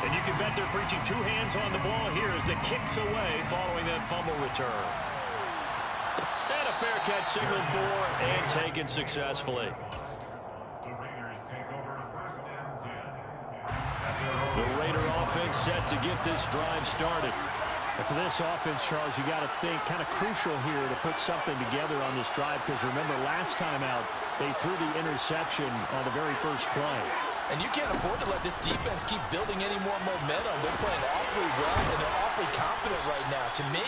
And you can bet they're preaching two hands on the ball here as the kick's away following that fumble return. And a fair catch signaled for and taken successfully. The Raider offense set to get this drive started. And for this offense, Charles, you got to think kind of crucial here to put something together on this drive, because remember last time out they threw the interception on the very first play. And you can't afford to let this defense keep building any more momentum. They're playing awfully well, and they're awfully confident right now. To me,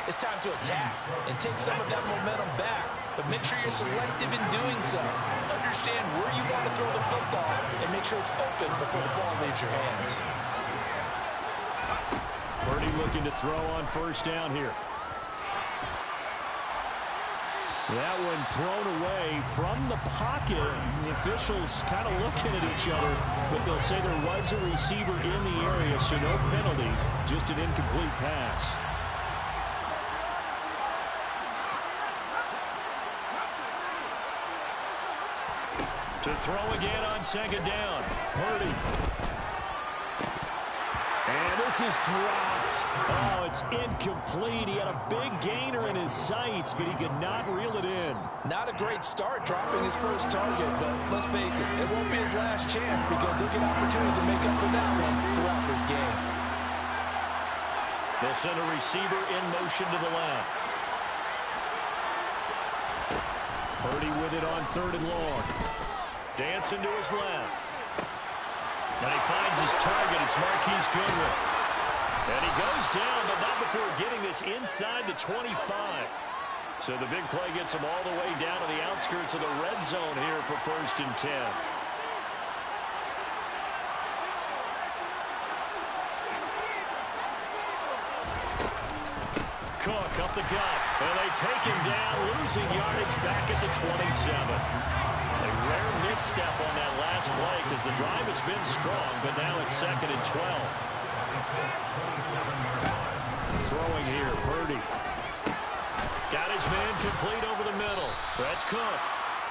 it's time to attack and take some of that momentum back. But make sure you're selective in doing so. Understand where you want to throw the football and make sure it's open before the ball leaves your hands. Purdy looking to throw on first down here. That one thrown away from the pocket. The officials kind of looking at each other, but they'll say there was a receiver in the area, so no penalty, just an incomplete pass. To throw again on second down. Purdy. And this is dropped. Oh, it's incomplete. He had a big gainer in his sights, but he could not reel it in. Not a great start dropping his first target, but let's face it, it won't be his last chance because he'll get opportunities to make up for that one throughout this game. They'll send a receiver in motion to the left. Purdy with it on third and long. Dancing to his left. And he finds his target. It's Marquise Goodwin. And he goes down, but not before getting this inside the 25. So the big play gets him all the way down to the outskirts of the red zone here for 1st and 10. Cook up the gut. And they take him down, losing yardage back at the 27. A rare misstep on that last play because the drive has been strong, but now it's 2nd and 12. Throwing here, Purdy. Got his man complete over the middle. That's Cook.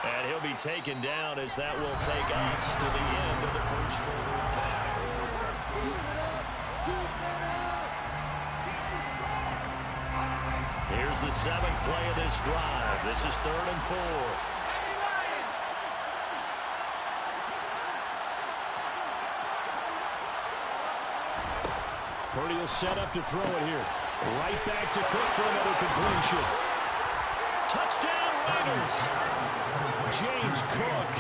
And he'll be taken down as that will take us to the end of the first quarter. Here's the 7th play of this drive. This is 3rd and 4. Purdy will set up to throw it here. Right back to Cook for another completion. Touchdown, Raiders! James Cook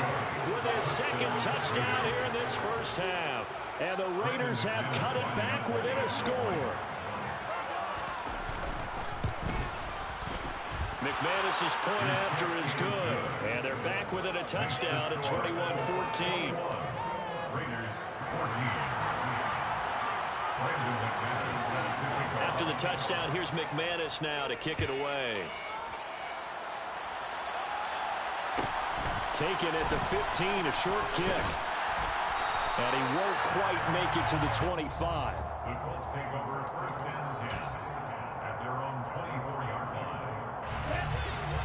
With his 2nd touchdown here in this first half. And the Raiders have cut it back within a score. McManus's point after is good. And they're back within a touchdown at 21-14. Raiders 14. After the touchdown, here's McManus now to kick it away. Taken at the 15, a short kick. And he won't quite make it to the 25. The Colts take over 1st and 10 at their own 24-yard line.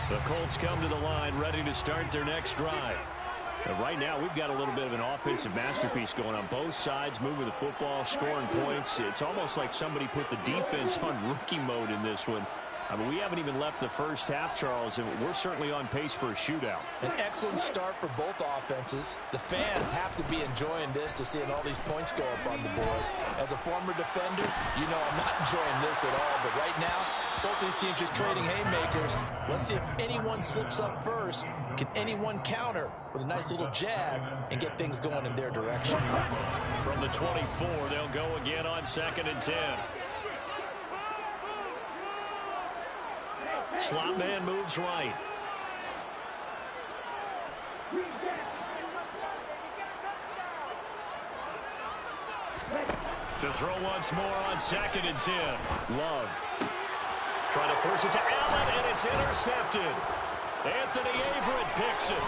The Colts come to the line ready to start their next drive. And right now, we've got a little bit of an offensive masterpiece going on. Both sides moving the football, scoring points. It's almost like somebody put the defense on rookie mode in this one. I mean, we haven't even left the first half, Charles, and we're certainly on pace for a shootout. An excellent start for both offenses. The fans have to be enjoying this to seeing all these points go up on the board. As a former defender, you know I'm not enjoying this at all. But right now, both these teams just trading haymakers. Let's see if anyone slips up first. Can anyone counter with a nice little jab and get things going in their direction? From the 24, they'll go again on 2nd and 10. Slot man moves right. To throw once more on 2nd and 10. Love. Trying to force it to Allen, and it's intercepted. Anthony Averett picks it.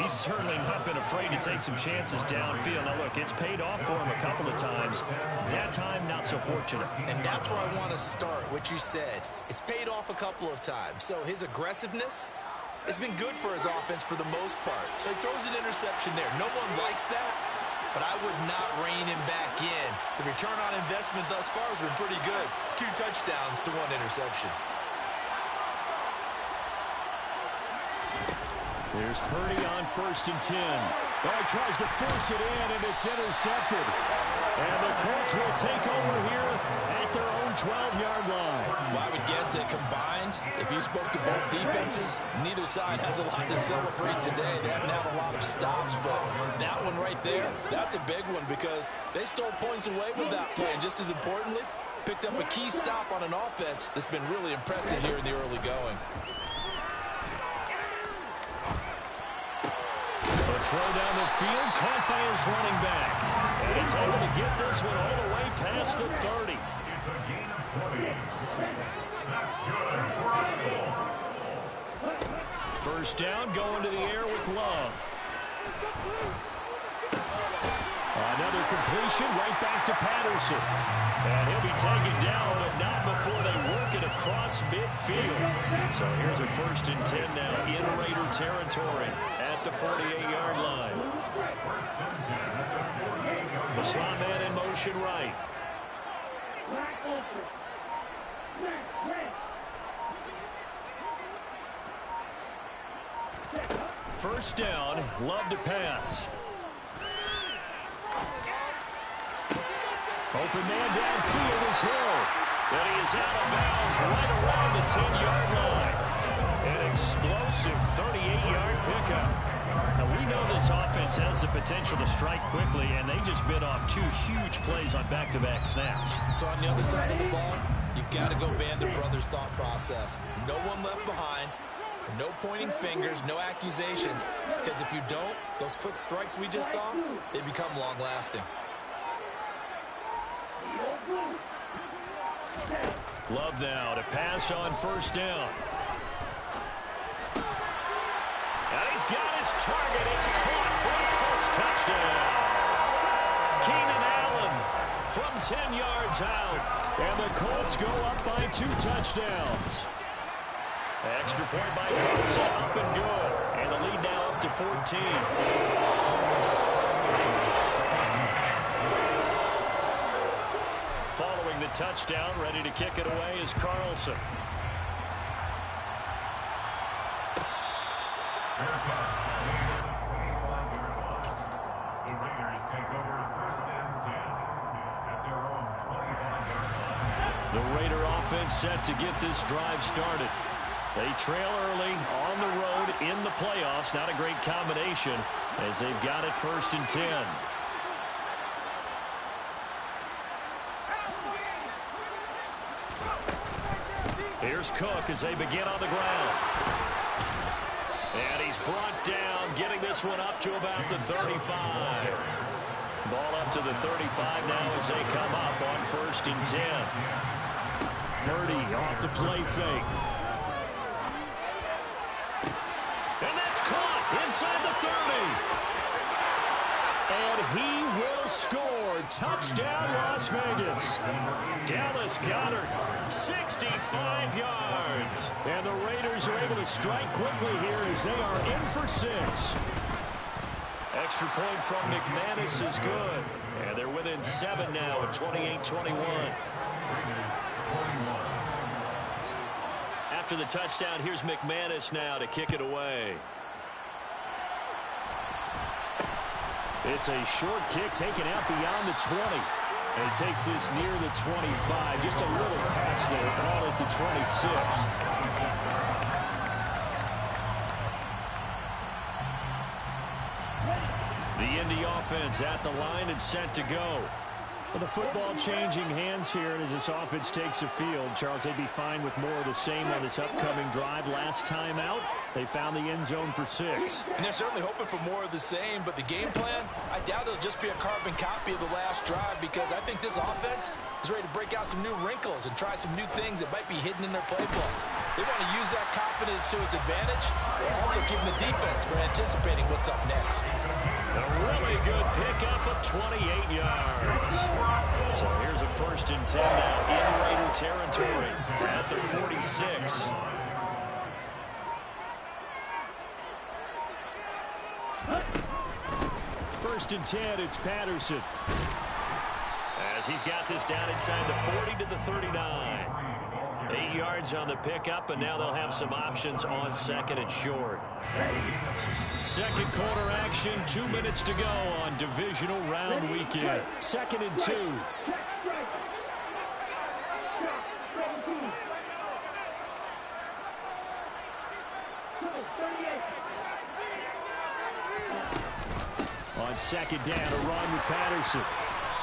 He's certainly not been afraid to take some chances downfield. Now, look, it's paid off for him a couple of times. That time, not so fortunate. And that's where I want to start, what you said. It's paid off a couple of times. So his aggressiveness, It's been good for his offense for the most part. So he throws an interception there. No one likes that, but I would not rein him back in. The return on investment thus far has been pretty good. 2 touchdowns to 1 interception. There's Purdy on 1st and 10. Oh, he tries to force it in, and it's intercepted. And the Colts will take over here at their own 12-yard line. Well, I would guess that combined, if you spoke to both defenses, neither side has a lot to celebrate today. They haven't had a lot of stops, but that one right there, that's a big one because they stole points away with that play. And just as importantly, picked up a key stop on an offense that's been really impressive here in the early going. Throw down the field, caught by his running back. And he's able to get this one all the way past the 30. It's a gain of 20. That's good for our Colts. 1st down, going to the air with Love. Another completion right back to Patterson. And he'll be taken down, but not before they work it across midfield. So here's a 1st and 10 now in Raider territory at the 48-yard line. The slot man in motion right. 1st down, Love to pass. Open man downfield is Hill. And he is out of bounds right around the 10-yard line. An explosive 38-yard pickup. Now, we know this offense has the potential to strike quickly, and they just bit off 2 huge plays on back-to-back snaps. So on the other side of the ball, you've got to go Band of Brothers thought process. No one left behind. No pointing fingers, no accusations. Because if you don't, those quick strikes we just saw, they become long-lasting. Love now to pass on 1st down. And he's got his target. It's caught for a Colts touchdown. Keenan Allen from 10 yards out. And the Colts go up by 2 touchdowns. Extra point by Colts, up and good. And the lead now up to 14. Following the touchdown, ready to kick it away is Carlson. The Raiders take over 1st and 10 at their own 25-yard line. The Raider offense set to get this drive started. They trail early on the road in the playoffs. Not a great combination as they've got it 1st and 10. Here's Cook as they begin on the ground. And he's brought down, getting this one up to about the 35. Ball up to the 35 now as they come up on 1st and 10. Purdy off the play fake. And that's caught inside the 30. And he will score. Touchdown, Las Vegas. Dallas Goedert, 65 yards. And the Raiders are able to strike quickly here as they are in for 6. Extra point from McManus is good. And they're within 7 now at 28-21. After the touchdown, here's McManus now to kick it away. It's a short kick taken out beyond the 20. And he takes this near the 25. Just a little pass there. Call it the 26. The Indy offense at the line and set to go. Well, the football changing hands here as this offense takes the field. Charles, they'd be fine with more of the same on this upcoming drive. Last time out, they found the end zone for 6. And they're certainly hoping for more of the same, but the game plan, I doubt it'll just be a carbon copy of the last drive because I think this offense is ready to break out some new wrinkles and try some new things that might be hidden in their playbook. They want to use that confidence to its advantage, while also giving the defense for anticipating what's up next. A really good pickup of 28 yards. So here's a 1st and 10 now in Raider territory at the 46. First and 10, it's Patterson. As he's got this down inside the 40 to the 39. 8 yards on the pickup, and now they'll have some options on second and short. Second quarter action, 2 minutes to go on divisional round weekend. Second and 2. On second down, a run with Patterson.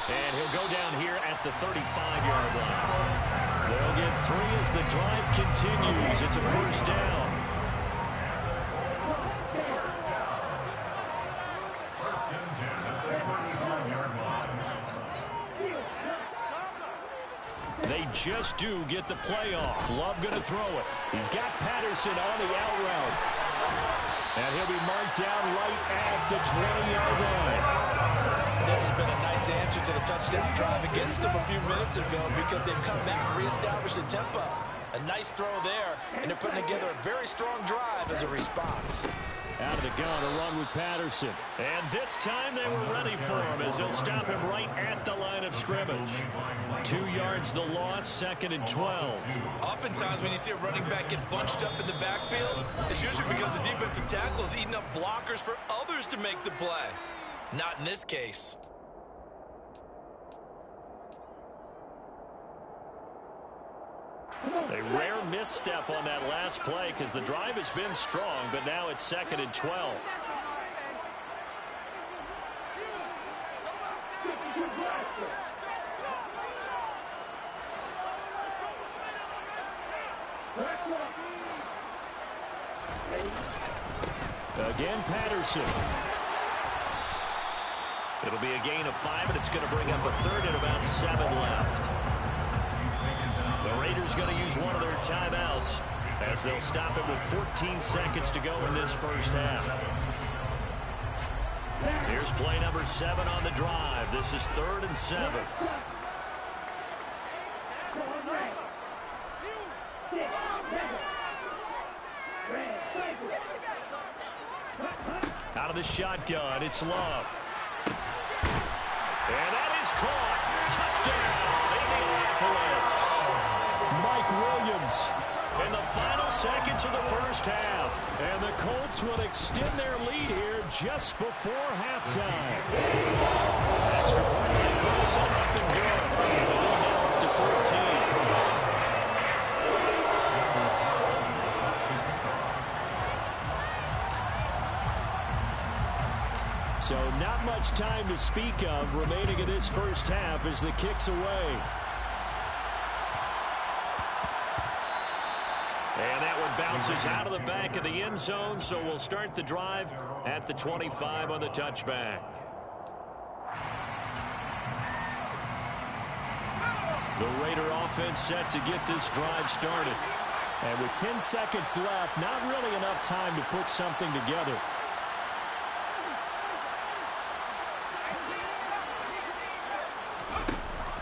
And he'll go down here at the 35-yard line. They'll get 3 as the drive continues. It's a first down. They just do get the playoff. Love going to throw it. He's got Patterson on the out route. And he'll be marked down right at the 20-yard line. This has been a nice answer to the touchdown drive against them a few minutes ago because they've come back and reestablished the tempo. A nice throw there, and they're putting together a very strong drive as a response. Out of the gun, a run with Patterson. And this time they were ready for him as they'll stop him right at the line of scrimmage. 2 yards the loss, second and 12. Oftentimes when you see a running back get bunched up in the backfield, it's usually because the defensive tackle is eating up blockers for others to make the play. Not in this case. A rare misstep on that last play because the drive has been strong, but now it's second and 12. Again, Patterson. It'll be a gain of 5, and it's going to bring up a third and about 7 left. The Raiders going to use one of their timeouts as they'll stop it with 14 seconds to go in this first half. Here's play number 7 on the drive. This is 3rd and 7. Out of the shotgun, it's Love. And that is caught. Touchdown, Indianapolis. Mike Williams. In the final seconds of the first half. And the Colts will extend their lead here just before halftime. Extra point by Carlson, up and good. The lead now up to 14. So not much time to speak of remaining in this first half as the kick's away. And that one bounces out of the back of the end zone, so we'll start the drive at the 25 on the touchback. The Raider offense set to get this drive started. And with 10 seconds left, not really enough time to put something together.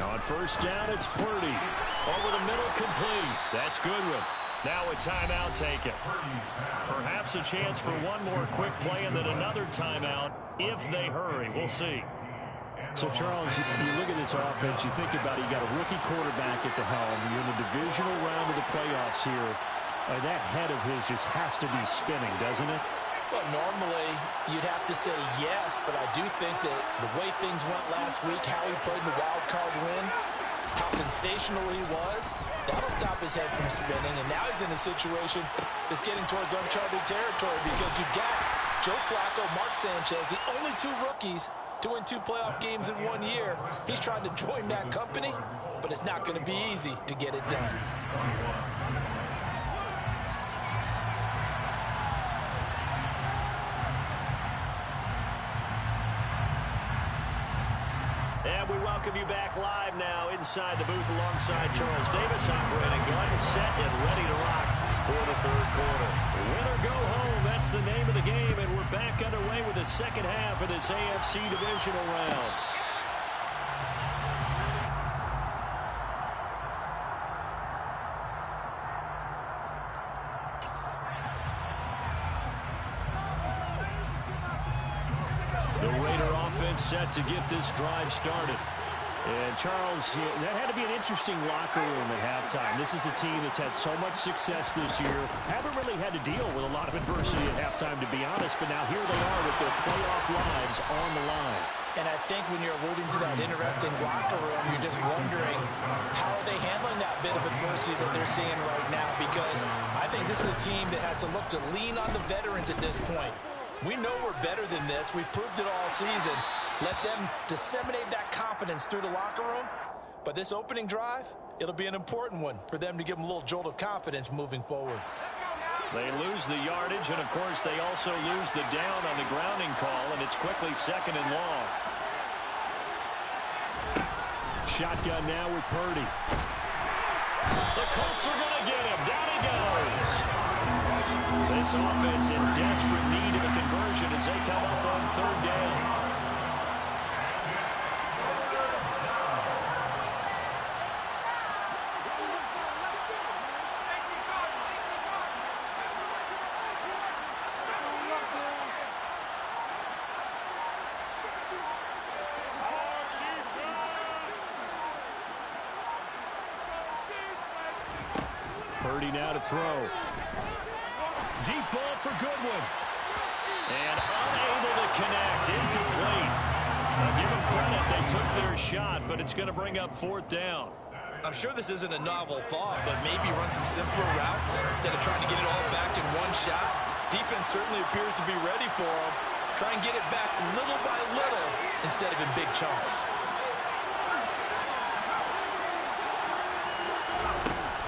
On first down, it's Purdy. Over the middle, complete. That's Goodwin. Now a timeout taken. Perhaps a chance for one more quick play and then another timeout if they hurry. We'll see. So, Charles, you look at this offense, you think about it, you got a rookie quarterback at the helm. You're in the divisional round of the playoffs here. That head of his just has to be spinning, doesn't it? Well, normally you'd have to say yes, but I do think that the way things went last week, how he played the wild card win, how sensational he was, that'll stop his head from spinning. And now he's in a situation that's getting towards uncharted territory because you've got Joe Flacco, Mark Sanchez, the only 2 rookies to win 2 playoff games in 1 year. He's trying to join that company, but it's not going to be easy to get it done. And we welcome you back live now inside the booth alongside Charles Davis, operating gun, set and ready to rock for the 3rd quarter. Win or go home, that's the name of the game, and we're back underway with the second half of this AFC divisional round. The Raider offense set to get this drive started. And, Charles, that had to be an interesting locker room at halftime. This is a team that's had so much success this year. Haven't really had to deal with a lot of adversity at halftime, to be honest. But now here they are with their playoff lives on the line. And I think when you're alluding to that interesting locker room, you're just wondering how are they handling that bit of adversity that they're seeing right now. Because I think this is a team that has to look to lean on the veterans at this point. We know we're better than this. We've proved it all season. Let them disseminate that confidence through the locker room. But this opening drive, it'll be an important one for them to give them a little jolt of confidence moving forward. They lose the yardage, and, of course, they also lose the down on the grounding call, and it's quickly 2nd and long. Shotgun now with Purdy. The Colts are going to get him. Down he goes. This offense in desperate need of a conversion as they come up on 3rd down. Purdy now to throw. Deep ball for Goodwin. And unable to connect. Incomplete. I'll give them credit. They took their shot, but it's going to bring up 4th down. I'm sure this isn't a novel thought, but maybe run some simpler routes instead of trying to get it all back in one shot. Defense certainly appears to be ready for them. Try and get it back little by little instead of in big chunks.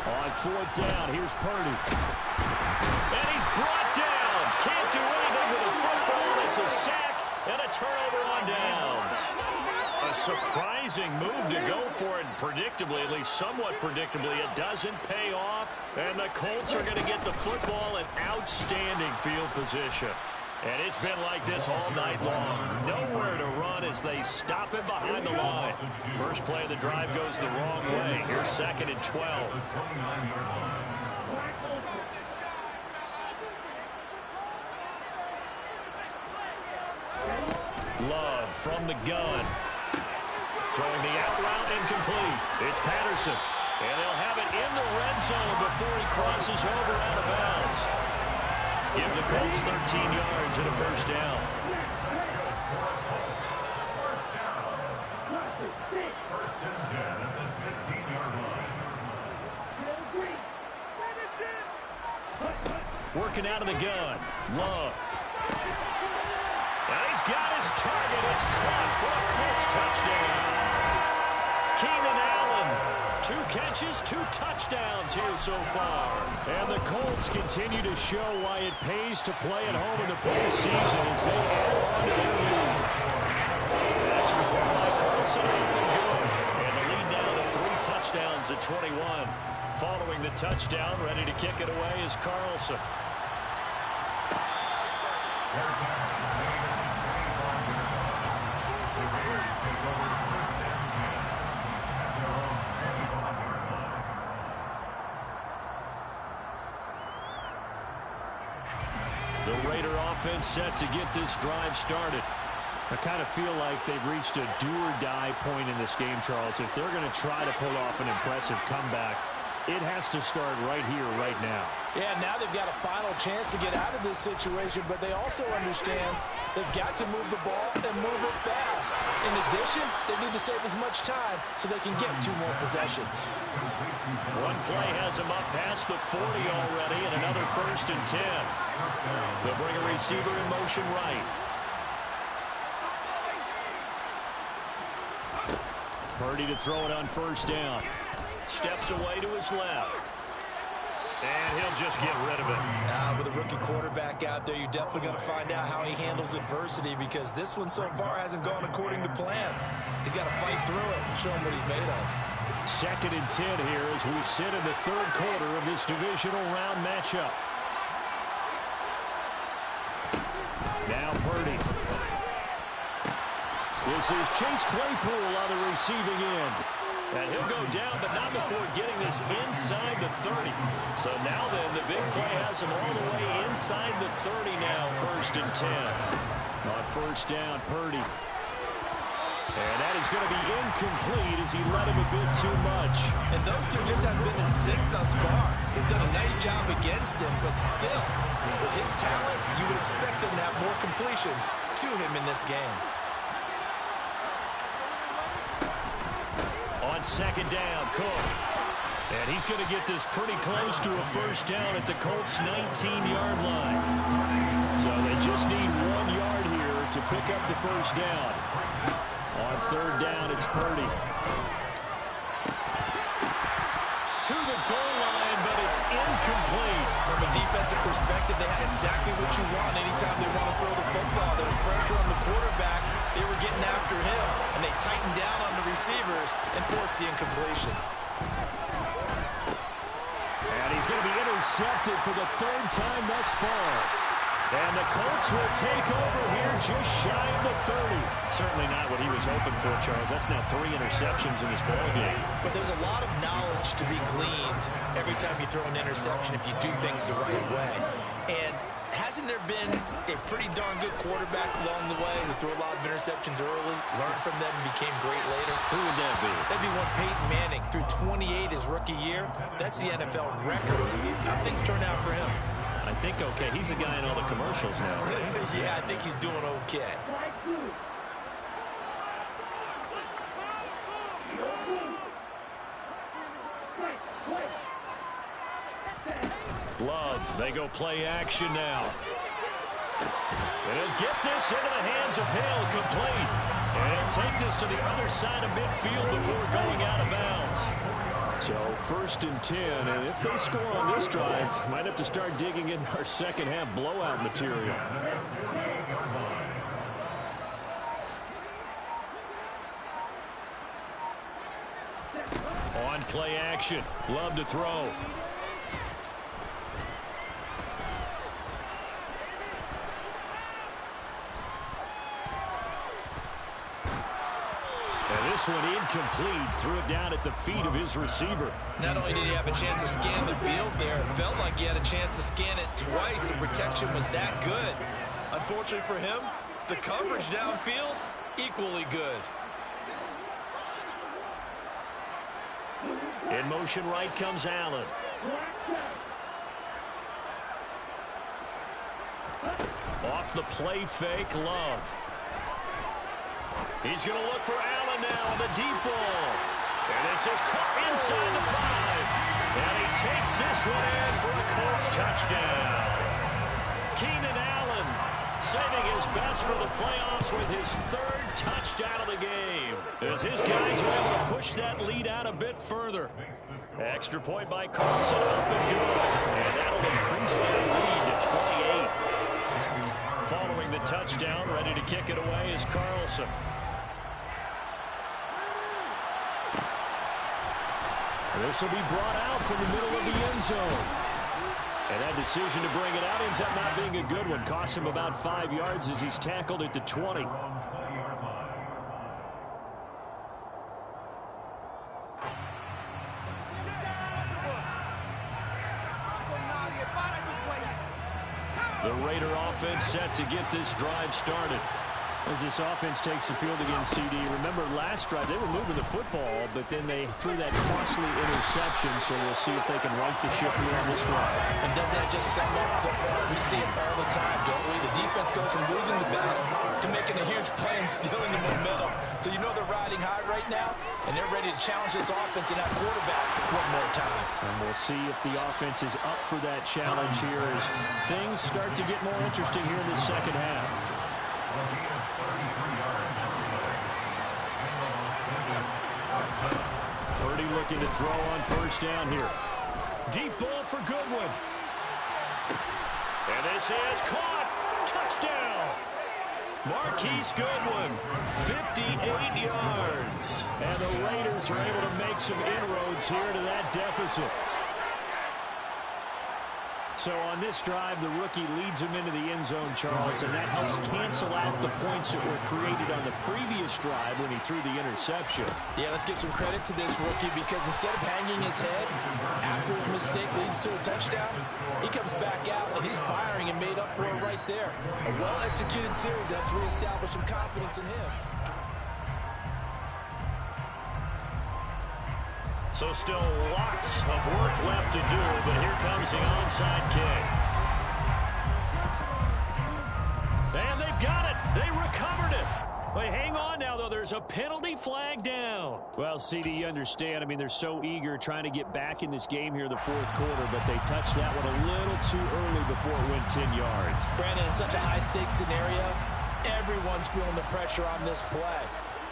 On 4th down, here's Purdy. And he's brought down. Can't do anything with a football. It's a sack and a turnover on downs. A surprising move to go for it, predictably, at least somewhat predictably. It doesn't pay off, and the Colts are going to get the football in outstanding field position. And it's been like this all night long. Nowhere to run as they stop him behind the line. First play of the drive goes the wrong way. Here's 2nd and 12. Love from the gun. Throwing the out route incomplete. It's Patterson. And they'll have it in the red zone before he crosses over out of bounds. Give the Colts 13 yards and a 1st down. First and 10 at the 16-yard line. Working out of the gun. Love. And he's got his target. It's caught for a Colts touchdown. Keenan Allen. 2 catches, 2 touchdowns here so far. And the Colts continue to show why it pays to play at home in the postseason as they add on to their lead. Extra point by Carlson. Good. And the lead now to 3 touchdowns at 21. Following the touchdown, ready to kick it away is Carlson. The Raider offense set to get this drive started. I kind of feel like they've reached a do-or-die point in this game, Charles. If they're going to try to pull off an impressive comeback, it has to start right here, right now. Yeah, now they've got a final chance to get out of this situation, but they also understand they've got to move the ball and move it fast. In addition, they need to save as much time so they can get 2 more possessions. One play has them up past the 40 already, and another 1st and 10. They'll bring a receiver in motion right. Purdy to throw it on 1st down. Steps away to his left. And he'll just get rid of it. With a rookie quarterback out there, you're definitely going to find out how he handles adversity because this one so far hasn't gone according to plan. He's got to fight through it and show him what he's made of. 2nd and 10 here as we sit in the 3rd quarter of this divisional round matchup. Now Purdy. This is Chase Claypool on the receiving end. And he'll go down, but not before getting this inside the 30. So now then, the big play has him all the way inside the 30 now, 1st and 10. On first down. Purdy. And that is going to be incomplete as he led him a bit too much. And those two just haven't been in sync thus far. They've done a nice job against him, but still, with his talent, you would expect them to have more completions to him in this game. On second down, Cook. And he's going to get this pretty close to a first down at the Colts' 19-yard line. So they just need 1 yard here to pick up the first down. On third down, it's Purdy. To the goal line, but it's incomplete. From a defensive perspective, they had exactly what you want anytime they want to throw the football. There was pressure on the quarterback. They were getting after him, and they tightened down on the receivers and forced the incompletion. And he's going to be intercepted for the third time thus far. And the Colts will take over here just shy of the 30. Certainly not what he was hoping for, Charles. That's now 3 interceptions in this ballgame. But there's a lot of knowledge to be gleaned every time you throw an interception if you do things the right way. And hasn't there been a pretty darn good quarterback along the way who threw a lot of interceptions early, learned from them, and became great later? Who would that be? That'd be one Peyton Manning. Threw 28 his rookie year. That's the NFL record. How things turned out for him? I think okay. He's the guy in all the commercials now, right? Yeah, I think he's doing okay. Love, they go play action now. And he'll get this into the hands of Hill, complete. And take this to the other side of midfield before going out of bounds. So first and 10, and if they score on this drive, might have to start digging in our second half blowout material. On play action, Love to throw. This one incomplete. Threw it down at the feet of his receiver. Not only did he have a chance to scan the field there, it felt like he had a chance to scan it twice. The protection was that good. Unfortunately for him, the coverage downfield, equally good. In motion right comes Allen. Off the play fake, Love. He's going to look for Allen now on the deep ball. And this is caught inside the 5. And he takes this one in for a Colts touchdown. Keenan Allen saving his best for the playoffs with his 3rd touchdown of the game. As his guys are able to push that lead out a bit further. Extra point by Carlson, up and good. And that'll increase that lead to 28. Following the touchdown, ready to kick it away is Carlson. This will be brought out from the middle of the end zone. And that decision to bring it out ends up not being a good one. Costs him about 5 yards as he's tackled at the 20. The Raider offense set to get this drive started. As this offense takes the field against CD, remember last drive they were moving the football, but then they threw that costly interception, so we'll see if they can right the ship here on this drive. And doesn't that just sum up football? We see it all the time, don't we? The defense goes from losing the battle to making a huge play and stealing the momentum. So you know they're riding high right now, and they're ready to challenge this offense and that quarterback one more time. And we'll see if the offense is up for that challenge here as things start to get more interesting here in the second half. Purdy looking to throw on first down here. Deep ball for Goodwin. And this is caught. Touchdown. Marquise Goodwin, 58 yards. And the Raiders are able to make some inroads here to that deficit. So on this drive, the rookie leads him into the end zone, Charles, and that helps cancel out the points that were created on the previous drive when he threw the interception. Yeah, let's give some credit to this rookie because instead of hanging his head after his mistake leads to a touchdown, he comes back out and he's firing and made up for it right there. A well-executed series that's reestablished some confidence in him. So still lots of work left to do, but here comes the onside kick. And they've got it. They recovered it. But hang on now, though. There's a penalty flag down. Well, CD, you understand. I mean, they're so eager trying to get back in this game here in the fourth quarter, but they touched that one a little too early before it went 10 yards. Brandon, in such a high-stakes scenario, everyone's feeling the pressure on this play.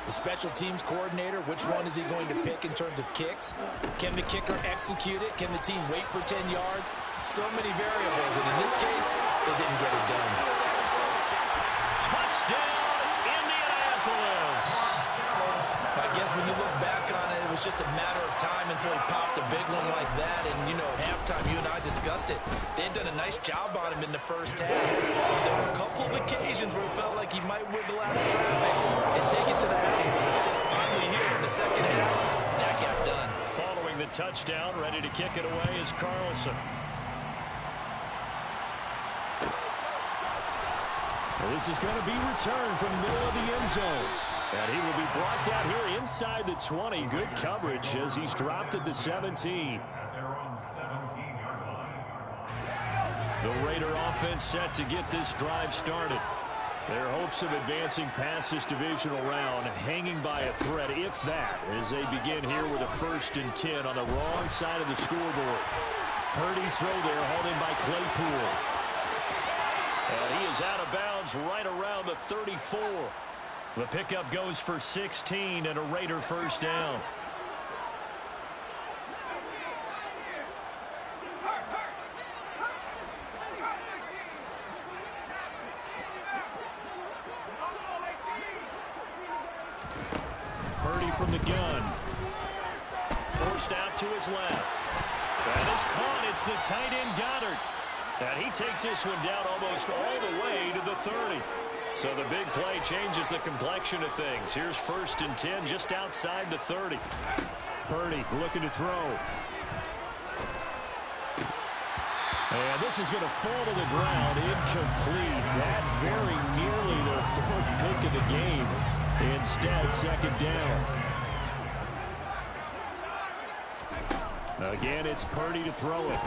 The special teams coordinator, which one is he going to pick in terms of kicks? Can the kicker execute it? Can the team wait for 10 yards? So many variables, and in this case, they didn't get it done. Touchdown, Indianapolis. I guess when you look back on it, it was just a matter of time until he popped a big one like that. And, you know, at halftime, you and I discussed it. They had done a nice job on him in the first half. But there were a couple of occasions where it felt like he might wiggle out of traffic and take it to the house. Finally here in the second half, that got done. Following the touchdown, ready to kick it away is Carlson. Well, this is going to be returned from the middle of the end zone. And he will be brought down here inside the 20. Good coverage as he's dropped at the 17. At their own 17-yard line. The Raider offense set to get this drive started. Their hopes of advancing past this divisional round hanging by a thread, if that, as they begin here with a 1st and 10 on the wrong side of the scoreboard. Purdy's throw there, hauled in by Claypool. And he is out of bounds right around the 34. The pickup goes for 16 and a Raider first down. Purdy from the gun. Forced out to his left. That is caught. It's the tight end Goddard. And he takes this one down almost all the way to the 30. So the big play changes the complexion of things. Here's 1st and 10 just outside the 30. Purdy looking to throw. And this is going to fall to the ground. Incomplete. That very nearly the 4th pick of the game. Instead, 2nd down. Again, it's Purdy to throw it.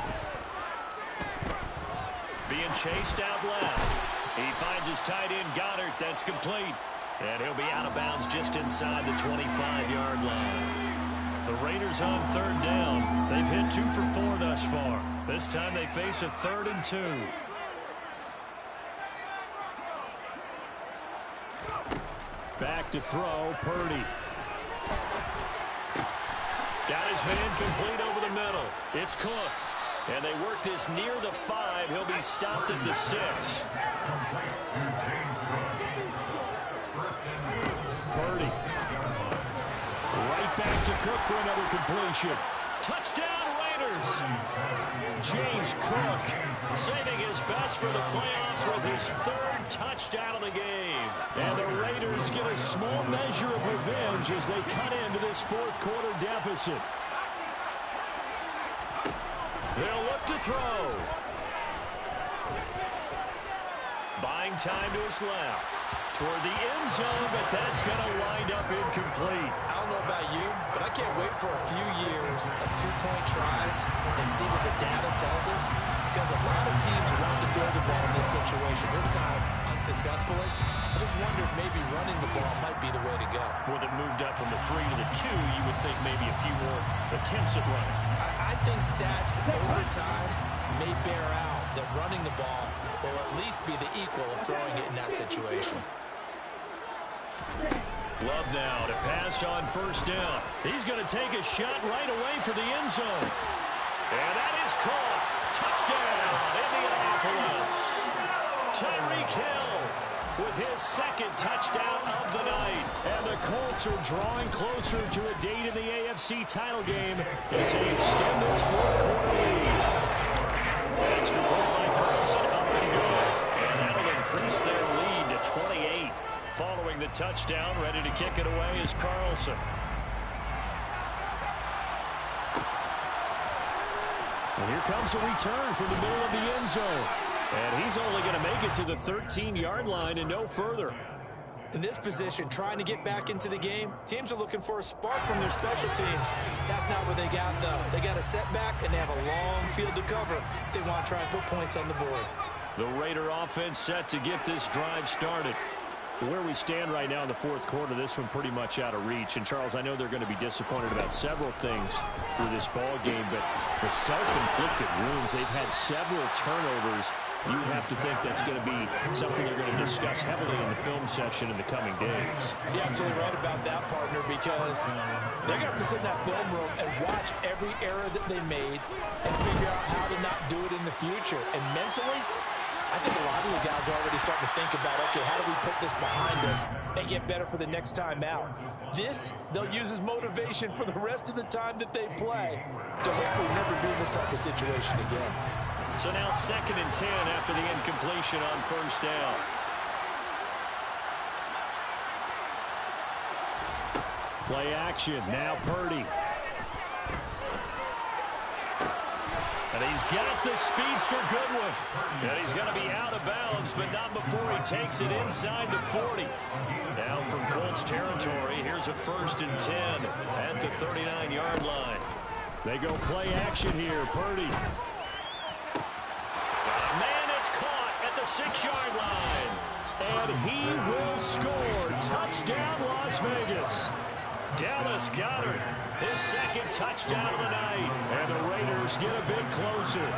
Being chased out left. He finds his tight end Goddard. That's complete. And he'll be out of bounds just inside the 25-yard line. The Raiders on 3rd down. They've hit 2 for 4 thus far. This time they face a 3rd and 2. Back to throw, Purdy. Got his man complete over the middle. It's Cook. And they work this near the 5. He'll be stopped at the 6. Purdy. Right back to Cook for another completion. Touchdown, Raiders. James Cook saving his best for the playoffs with his 3rd touchdown of the game. And the Raiders get a small measure of revenge as they cut into this 4th quarter deficit. They'll look to throw. Buying time to his left. Toward the end zone, but that's going to wind up incomplete. I don't know about you, but I can't wait for a few years of 2-point tries and see what the data tells us. Because a lot of teams want to throw the ball in this situation. This time, unsuccessfully. I just wonder if maybe running the ball might be the way to go. With it moved up from the 3 to the 2, you would think maybe a few more attempts at running. I think stats over time may bear out that running the ball will at least be the equal of throwing it in that situation. Love now to pass on 1st down. He's going to take a shot right away for the end zone. And that is caught. Touchdown, Indianapolis. Tyreek Hill with his 2nd touchdown of the night. And the Colts are drawing closer to a date in the AFC title game as they extend this 4th quarter lead. Extra point Following the touchdown, ready to kick it away is Carlson. And here comes a return from the middle of the end zone. And he's only going to make it to the 13-yard line and no further. In this position, trying to get back into the game, teams are looking for a spark from their special teams. That's not what they got, though. They got a setback, and they have a long field to cover if they want to try and put points on the board. The Raider offense set to get this drive started. Where we stand right now in the fourth quarter, this one pretty much out of reach. And, Charles, I know they're going to be disappointed about several things through this ball game, but the self-inflicted wounds, they've had several turnovers. You have to think that's going to be something they're going to discuss heavily in the film section in the coming days. You're absolutely right about that, partner, because they're going to have to sit in that film room and watch every error that they made and figure out how to not do it in the future. And mentally, I think a lot of the guys are already starting to think about, okay, how do we put this behind us and get better for the next time out? This, they'll use as motivation for the rest of the time that they play to hopefully never be in this type of situation again. So now 2nd and 10 after the incompletion on first down. Play action. Now Purdy. And he's got the speedster Goodwin. And he's going to be out of bounds, but not before he takes it inside the 40. Now from Colts territory, here's a 1st and 10 at the 39-yard line. They go play action here. Purdy. Man, it's caught at the 6-yard line. And he will score. Touchdown, Las Vegas. Dallas Goedert, his 2nd touchdown of the night. And the Raiders get a bit closer.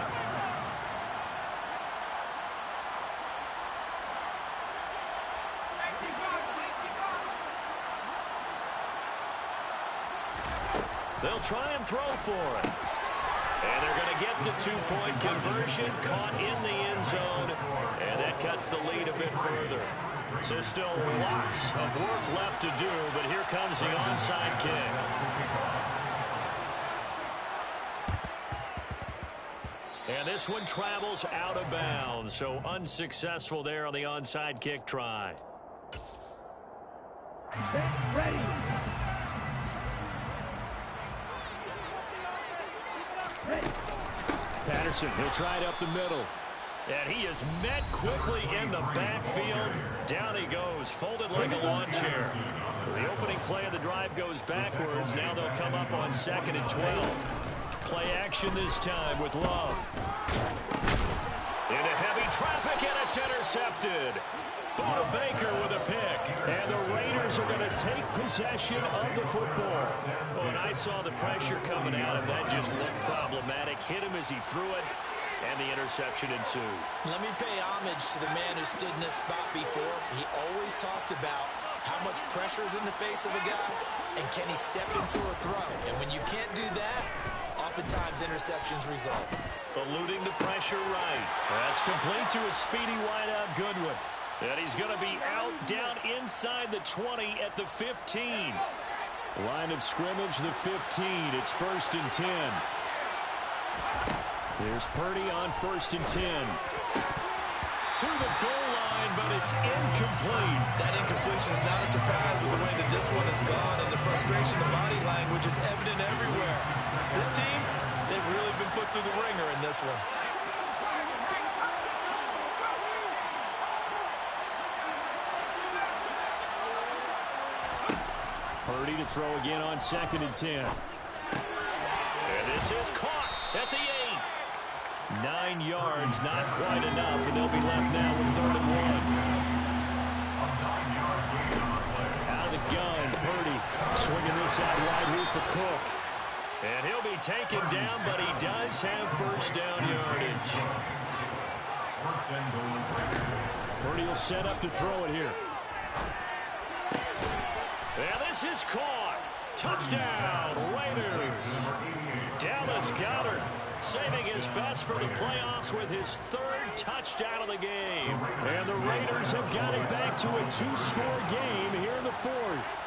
They'll try and throw for it. And they're going to get the 2-point conversion, caught in the end zone, and that cuts the lead a bit further. So still lots of work left to do, but here comes the onside kick. And this one travels out of bounds, so unsuccessful there on the onside kick try. Ready. Patterson, he'll try it up the middle. And he is met quickly in the backfield. Down he goes, folded like a lawn chair. So the opening play of the drive goes backwards. Now they'll come up on 2nd and 12. Play action this time with Love. Into heavy traffic, and it's intercepted. Buda Baker with a pick. And the Raiders are going to take possession of the football. Oh, and I saw the pressure coming at him. That just looked problematic. Hit him as he threw it, and the interception ensued. Let me pay homage to the man who stood in this spot before. He always talked about how much pressure is in the face of a guy, and can he step into a throw. And when you can't do that, oftentimes interceptions result. Eluding the pressure right. That's complete to a speedy wideout Goodwin. And he's going to be out down inside the 20 at the 15. Line of scrimmage, the 15. It's 1st and 10. Here's Purdy on 1st and 10. To the goal line, but it's incomplete. That incompletion is not a surprise with the way that this one has gone, and the frustration of body language is evident everywhere. This team, they've really been put through the ringer in this one. Purdy to throw again on 2nd and 10. And this is caught at the 8. 9 yards, not quite enough, and they'll be left now with 3rd and 1. Out of the gun, Purdy swinging this out wide here for Cook. And he'll be taken down, but he does have 1st down yardage. Purdy will set up to throw it here. And this is caught. Touchdown, Raiders. Dallas Goedert saving his best for the playoffs with his 3rd touchdown of the game. And the Raiders have got it back to a 2-score game here in the 4th.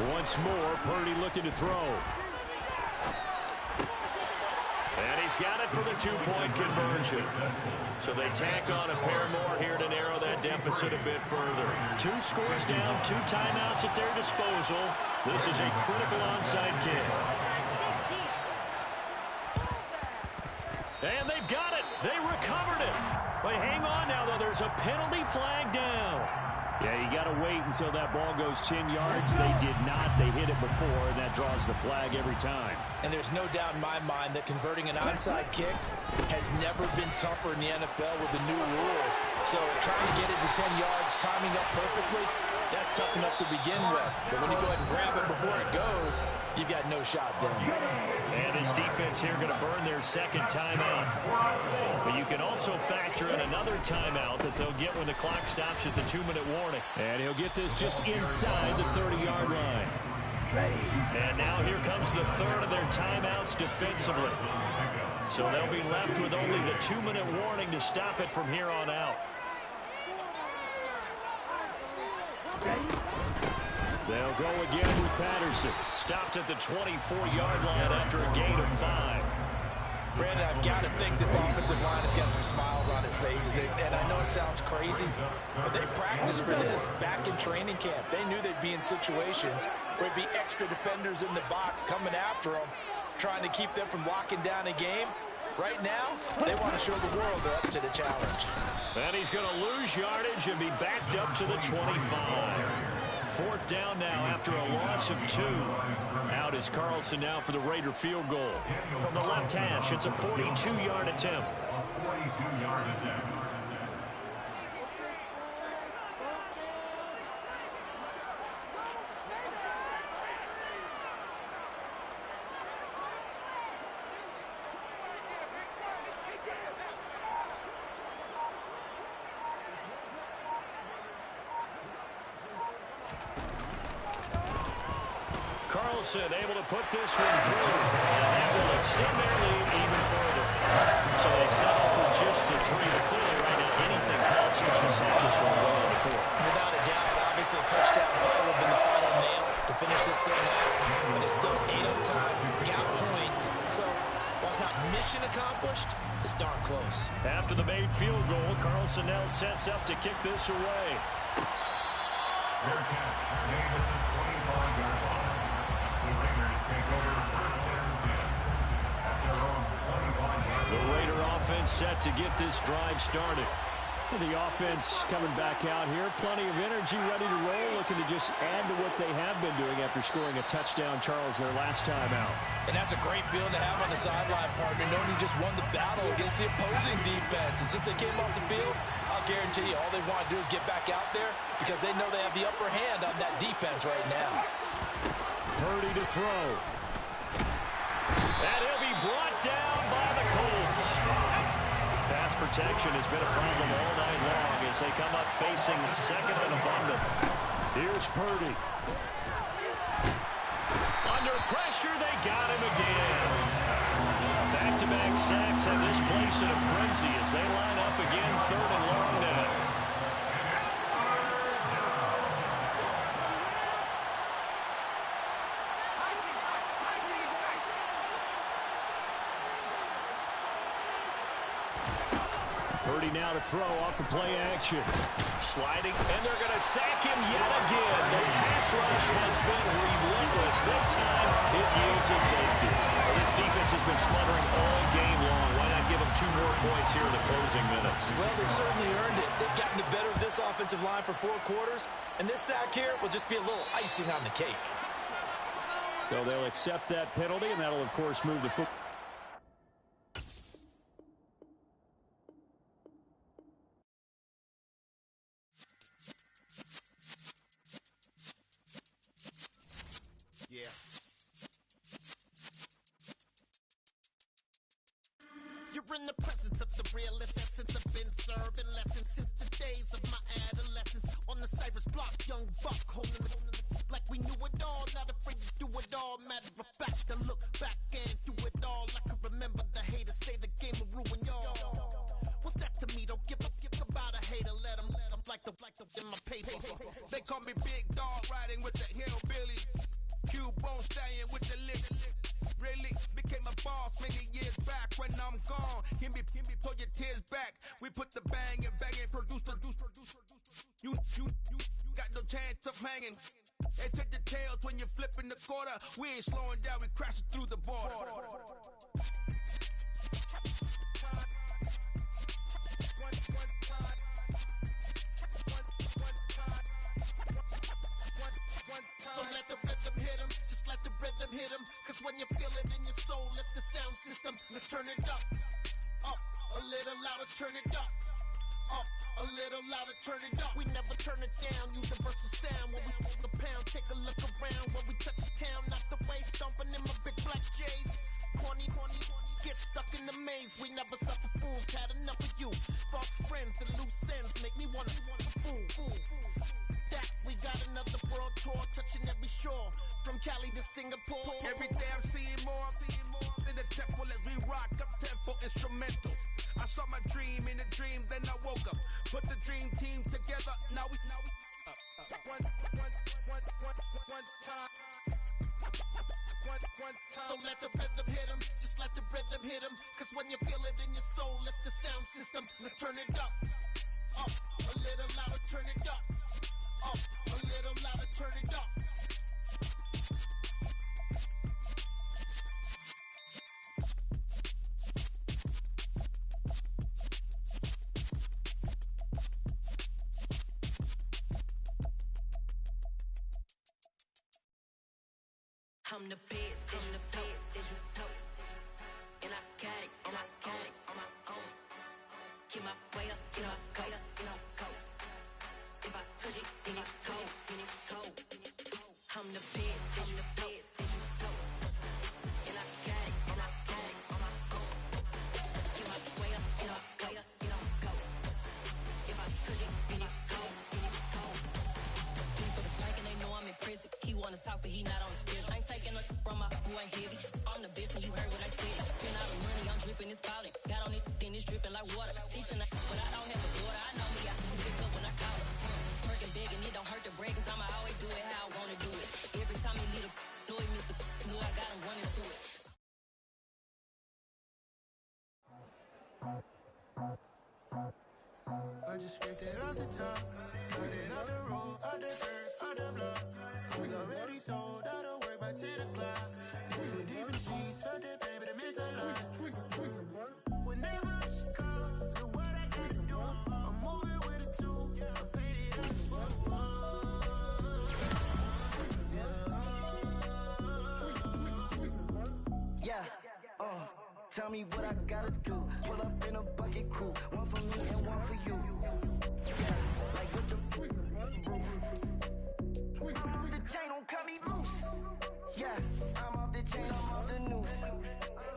Once more, Purdy looking to throw. And he's got it for the two-point conversion. So they tack on a pair more here to narrow that deficit a bit further. 2 scores down, 2 timeouts at their disposal. This is a critical onside kick. And they've got it. They recovered it. But hang on now, though. There's a penalty flag down. Yeah, you got to wait until that ball goes 10 yards. They did not. They hit it before, and that draws the flag every time. And there's no doubt in my mind that converting an onside kick has never been tougher in the NFL with the new rules. So trying to get it to 10 yards, timing up perfectly, that's tough enough to begin with. But when you go ahead and grab it before it goes, you've got no shot then. And his defense here going to burn their second timeout. But you can also factor in another timeout that they'll get when the clock stops at the 2-minute warning. And he'll get this just inside the 30-yard line. And now here comes the third of their timeouts defensively. So they'll be left with only the 2-minute warning to stop it from here on out. They'll go again with Patterson. Stopped at the 24-yard line after a gain of 5. Brandon, I've got to think this offensive line has got some smiles on its faces. And I know it sounds crazy, but they practiced for this back in training camp. They knew they'd be in situations where it'd be extra defenders in the box coming after them, trying to keep them from locking down a game. Right now, they want to show the world they're up to the challenge. And he's going to lose yardage and be backed up to the 25. 4th down now after a loss of 2. Out is Carlson now for the Raider field goal. From the left hash, it's a 42-yard attempt. 42-yard attempt. Carlson able to put this one through, and that will extend their lead even further. So they settle for just the 3. But clearly right now, anything helps trying to set this one well on the 4. Without a doubt, obviously a touchdown play would have been the final nail to finish this thing out. But it's still 8 on time, got points. So while it's not mission accomplished, it's darn close. After the made field goal, Carlson now sets up to kick this away. Fair catch made at the 25-yard line. The Raiders take over 1st and 10 at their own 25-yard line. The Raider offense set to get this drive started. The offense coming back out here. Plenty of energy, ready to roll, looking to just add to what they have been doing after scoring a touchdown, Charles, their last time out. And that's a great feeling to have on the sideline, partner, knowing you just won the battle against the opposing defense. And since they came off the field, I'll guarantee you all they want to do is get back out there because they know they have the upper hand on that defense right now. Purdy to throw. And he'll be brought down by the Colts. Pass protection has been a problem all night long as they come up facing 2nd and abundant. Here's Purdy. Under pressure, they got him again. Back-to-back sacks have this place in a frenzy as they line up again 3rd and long now. Purdy now to throw off the play action. Sliding, and they're going to sack him yet again. The pass rush has been relentless. This time, it yields a safety. Well, this defense has been smothering all game long. Why not give them 2 more points here in the closing minutes? Well, they've certainly earned it. They've gotten the better of this offensive line for 4 quarters, and this sack here will just be a little icing on the cake. So they'll accept that penalty, and that'll, of course, move the football. Yeah. You're in the presence of the realest essence. I've been serving lessons since the days of my adolescence. On the Cypress block, young buck holding the like we knew it all. Not afraid to do it all. Matter of fact, to look back and do it all. I can remember the haters say the game will ruin y'all. What's that to me? Don't give about a hater. Let them like the in my paper. They call me Big Dog, riding with the hillbillies. back. We put the bang and bang and produce. You got no chance of hanging. They take the tails when you're flipping the quarter. We ain't slowing down, we crashing through the border. So let the rhythm hit him, just let the rhythm hit him. Cause when you feel it in your soul, lift the sound system. Let's turn it up, a little louder, turn it up. A little louder, turn it up. We never turn it down, universal sound. When we move the pound, take a look around. When we touch the town, not the way, stomping in my big black J's. Corny, get stuck in the maze. We never suffer fools, had enough of you. False friends and loose ends make me wanna fool. That we got another world tour, touching every shore, from Cali to Singapore. Every day I'm seeing more in the temple as we rock up tempo instrumentals. I saw my dream in a dream, then I woke up. Put the dream team together, now we one time. So let the rhythm hit him, just let the rhythm hit him. Cause when you feel it in your soul, lift the sound system. Let's turn it up, a little louder, turn it up, a little louder, turn it up. I'm the best, I'm the best, as you know. And I got it, and I got it on my own. Get my way up, get up, go, go. If I touch it, then it's cold, I'm the best, I'm the best, as you know. And I got it, and I got it on my own. Get my way up, get up, go. If I touch it, then it's cold, He put a blank and they know I'm in prison. He wanna talk, but he not on the schedule. I ain't taking a from my boo, ain't heavy. I'm the best and you heard what I said. Spend all the money, I'm dripping, it's falling. Got on it, then it's dripping like water. Teaching but I don't have a daughter. I know me, I can pick up when I call it. Working big and it don't hurt the break, cause I'ma always do it how I wanna do it. Every time he lead a know he missed the knew I got him running to it. I just scraped it off the top, cut it off the road, out the dirt, out the block. I was already sold, out of work by 10 o'clock. Too deep in the streets, felt that baby, the mental line. Whenever she calls, do what I gotta do. I'm moving with a two, I paid it out for Yeah, tell me what I gotta do. Pull up in a bucket crew, one for me and one for you. Yeah, like with the roof. I'm off the chain, don't cut me loose. Yeah, I'm off the chain, I'm off the noose.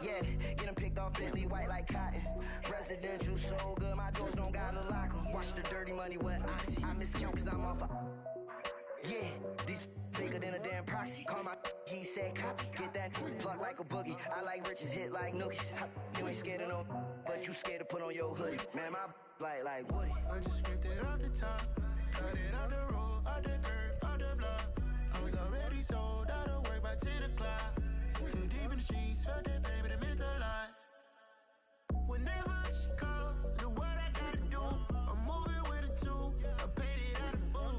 Yeah, getting picked off Bentley white like cotton. Residential so good, my doors don't gotta lock 'em. Watch the dirty money with oxy. I miscount cause I'm off a... Yeah, these bigger than a damn proxy. Call my he said copy. Get that plug like a boogie. I like riches, hit like nookies. You ain't scared of no, but you scared to put on your hoodie. Man, my like Woody. I just scraped it off the top, cut it off the road, out the curve, out the block. I was already sold, out of work by 10 o'clock. Too deep in the streets, felt that baby, the mental line. Whenever she calls, do what I gotta do. I'm moving with a two, I paid it out of full.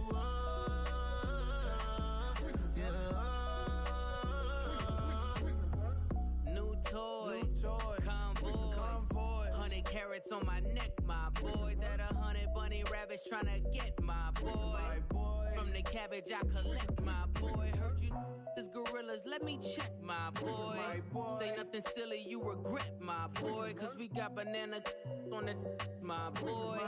New toys, convoys, 100 carats on my neck, my boy. That 100 bunny rabbits tryna get my boy. From the cabbage I collect, my boy. Heard you is gorillas, let me check, my boy. Say nothing silly, you regret, my boy. Cause we got banana on the my boy.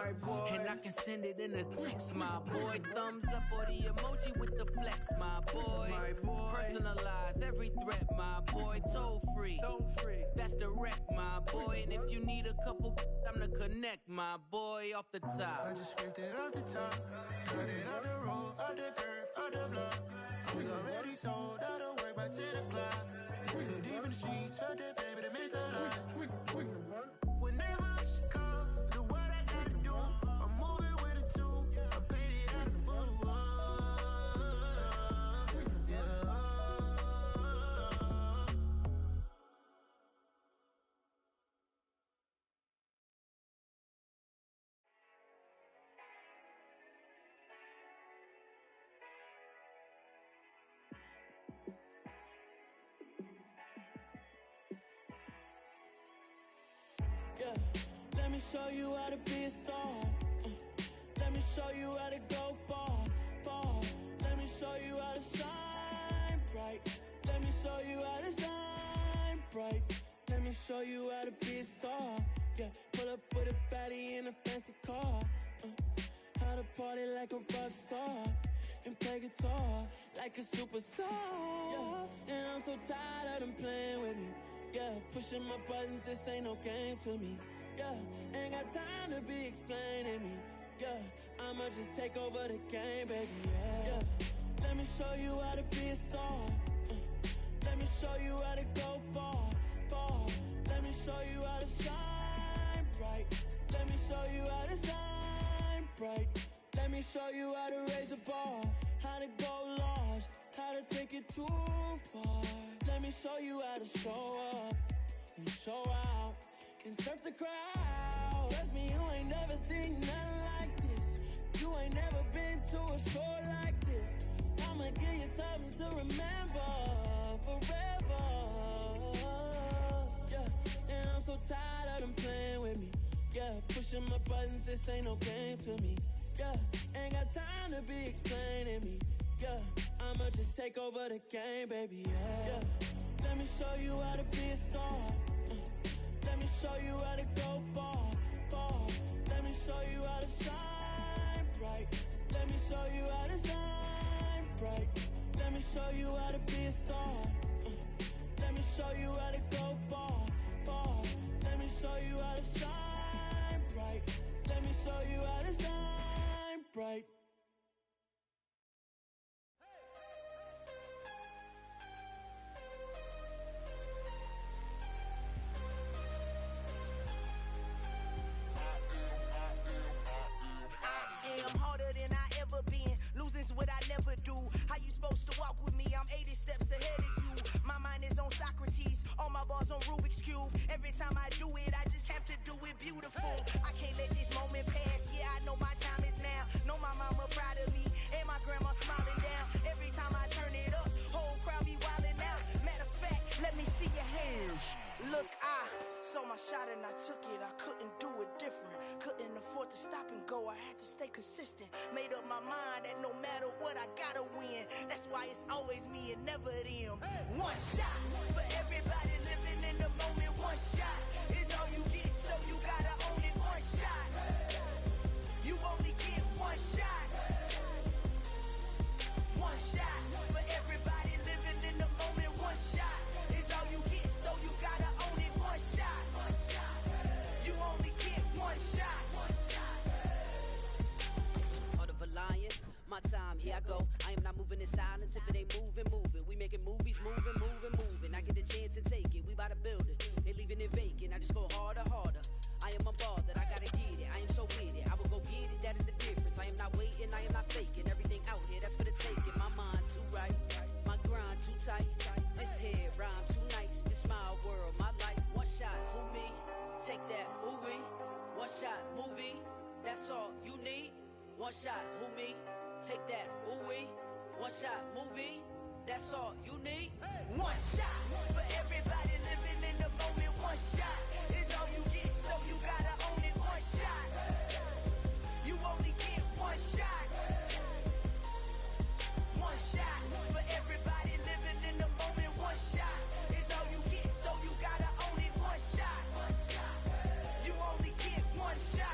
And I can send it in a text, my boy. Thumbs up or the emoji with the flex, my boy. Personalize every threat, my boy. Toll free, that's direct, my boy. And if you need a couple, I'm the connect, my boy, off the top. I just scraped it off the top, cut it off the road, out the curve, out the block. I was already sold, out of work by 10 o'clock. Too deep in the streets, felt that baby, the mental line. Whenever she calls, do what I gotta do. I'm moving with a two, I paid it out of full. me show you how to be a star. Let me show you how to go far, far. Let me show you how to shine bright. Let me show you how to shine bright. Let me show you how to be a star. Yeah, pull up with a baddie in a fancy car. How to party like a rock star and play guitar like a superstar. Yeah, and I'm so tired of them playing with me. Yeah, pushing my buttons, this ain't no game to me. Yeah, ain't got time to be explaining me. Yeah, I'ma just take over the game, baby. Yeah, let me show you how to be a star. Let me show you how to go far, far. Let me show you how to shine bright. Let me show you how to shine bright. Let me show you how to raise a bar, how to go large, how to take it too far. Let me show you how to show up and show out and surf the crowd. Trust me, you ain't never seen nothing like this. You ain't never been to a show like this. I'ma give you something to remember forever. Yeah, and I'm so tired of them playing with me. Yeah, pushing my buttons, this ain't no game to me. Yeah, ain't got time to be explaining me. Yeah, I'ma just take over the game, baby. Yeah, let me show you how to be a star. Let me show you how to go far, far. Let me show you how to shine bright. Let me show you how to shine bright. Let me show you how to be a star. Let me show you how to go far, far. Let me show you how to shine bright. Let me show you how to shine bright. I'm harder than I ever been. Losing's what I never do. How you supposed to walk with me? I'm 80 steps ahead of you. My mind is on Socrates. All my bars on Rubik's Cube. Every time I do it, I just have to do it beautiful. I can't let this moment pass. Yeah, I know my time is now. Know my mama proud of me. And my grandma smiling down. Every time I turn it up, whole crowd be wildin' out. Matter of fact, let me see your hands. Look, I saw my shot and I took it. I couldn't do it different. Couldn't afford to stop and go. I had to stay consistent. Made up my mind that no matter what, I gotta win. That's why it's always me and never them. One shot for everybody living in the moment. One shot is all you get, so you gotta own it. One shot. You only get one shot. One shot for everybody living in the moment. One shot is all you get, so you gotta own it. One shot. You only get one shot. Heart of a lion, my time, here I go. I am not moving in silence. If it ain't moving, moving. We making movies, moving, moving, moving. I get a chance to take it. We bout to build it. They leaving it vacant. I just go harder, harder. I am a ball that I gotta get it. I am so with it. I will go get it. That is the difference. I am not waiting. I am not faking. Everything out here, that's for the taking. My mind too right. My grind too tight. This head rhyme too nice. This my world, my life. One shot, who me? Take that, ooh-wee. One shot, movie. That's all you need. One shot, who me? Take that, ooh-wee. One shot, movie. That's all you need. One shot for everybody living in the moment. One shot is all you get, so you gotta own it. One shot. You only get one shot. One shot for everybody living in the moment. One shot is all you get, so you gotta own it. One shot. You only get one shot.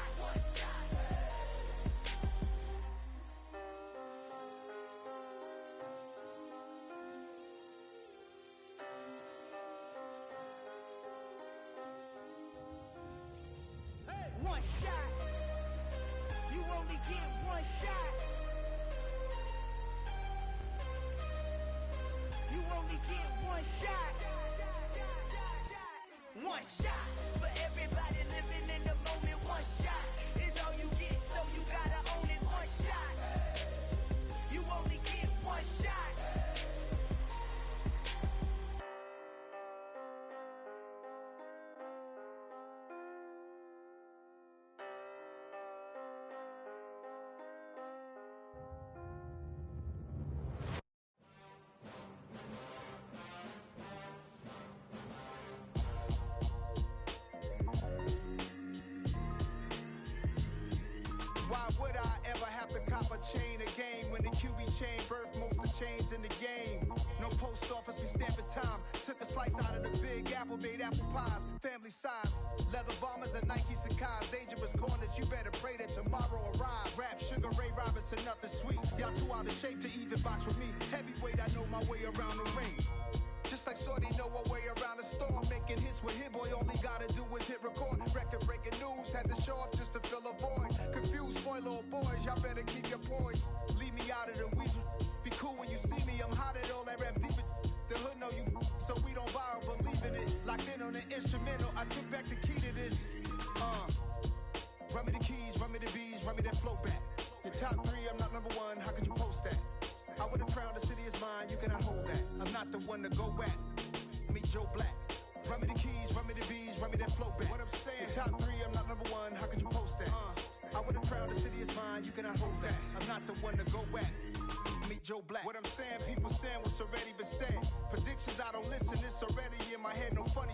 One shot. You only get one shot. You only get one shot. One shot for everybody living in the moment. One shot is all you get, so you gotta own it. One shot. You only get one shot. cop a chain of game. When the QB chain birthed most of chains in the game. No post office, we stamping time. Took a slice out of the big apple, made apple pies. Family size, leather bombers and Nike Sacai's. Dangerous corners, you better pray that tomorrow arrives. Rap, Sugar Ray Robinson, nothing sweet. Y'all too out of shape to even box with me. Heavyweight, I know my way around the ring. Just like Shorty know her way around the storm. Making hits with Hit Boy, all he gotta do is hit record. Record breaking news, had to show up just to fill a void. Confused boy, little boys, y'all better keep your poise. Leave me out of the weasel. Be cool when you see me, I'm hot at all that rap deep. The hood know you, so we don't borrow, believe in it. Locked in on the instrumental, I took back the key to this. Run me the keys, run me the bees, run me that flow back. Your top three, I'm not number one, how could you post that? I would've crowned the city is mine, you cannot hold that. I'm not the one to go at. Meet Joe Black. Run me the keys, run me the bees, run me that flow back. What I'm saying, your top three, I'm not number one, how could you post that? I would've crowned the city is mine, you cannot hold that. I'm not the one to go at. Meet Joe Black. What I'm saying, people saying what's already been said. Predictions, I don't listen, it's already in my head, no funny.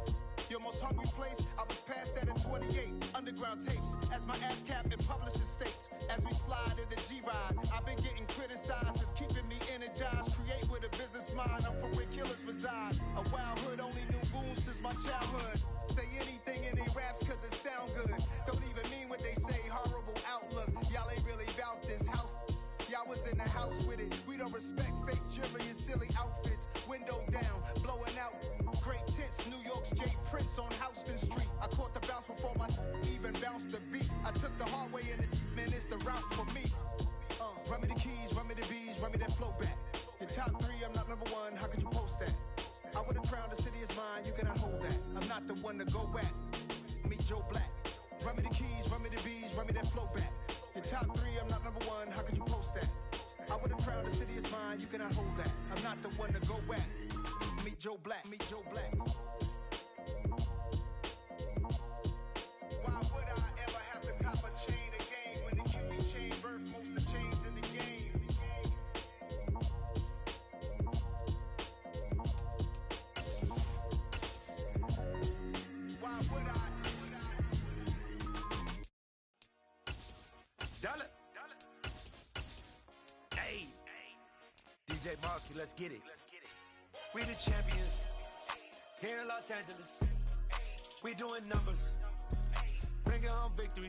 Your most hungry place, I was past that in 28. Underground tapes, as my ass cap in publishing states. As we slide in the G-Ride, I've been getting criticized, it's keeping me energized. Create with a business mind, I'm from where killers reside. A wild hood, only knew goons since my childhood. Say anything in they raps cause it sound good. Don't even mean what they say, horrible outlook. Y'all ain't really about this house. Y'all was in the house with it. We don't respect fake jewelry and silly outfits. Window down, blowing out. Great tits, New York's J. Prince on Houston Street. I caught the bounce before my even bounced the beat. I took the hard way in it, man, it's the route for me. Run me the keys, run me the bees, run me that flow back. Your top three, I'm not number one, how could you post that? I would've crowned the city is mine, you cannot hold that. I'm not the one to go at. Meet Joe Black. Run me the keys, run me the bees, run me that flow back. Your top three, I'm not number one, how could you post that? I would've crowned the city is mine, you cannot hold that. I'm not the one to go at. Meet Joe Black, meet Joe Black. Why would I ever have to cop a chain of game when the QB chain birthed most of chains in the game? Why would I? Dollar. Hey, DJ Mosky, let's get it. We the champions here in Los Angeles. We doing numbers, bringing home victory.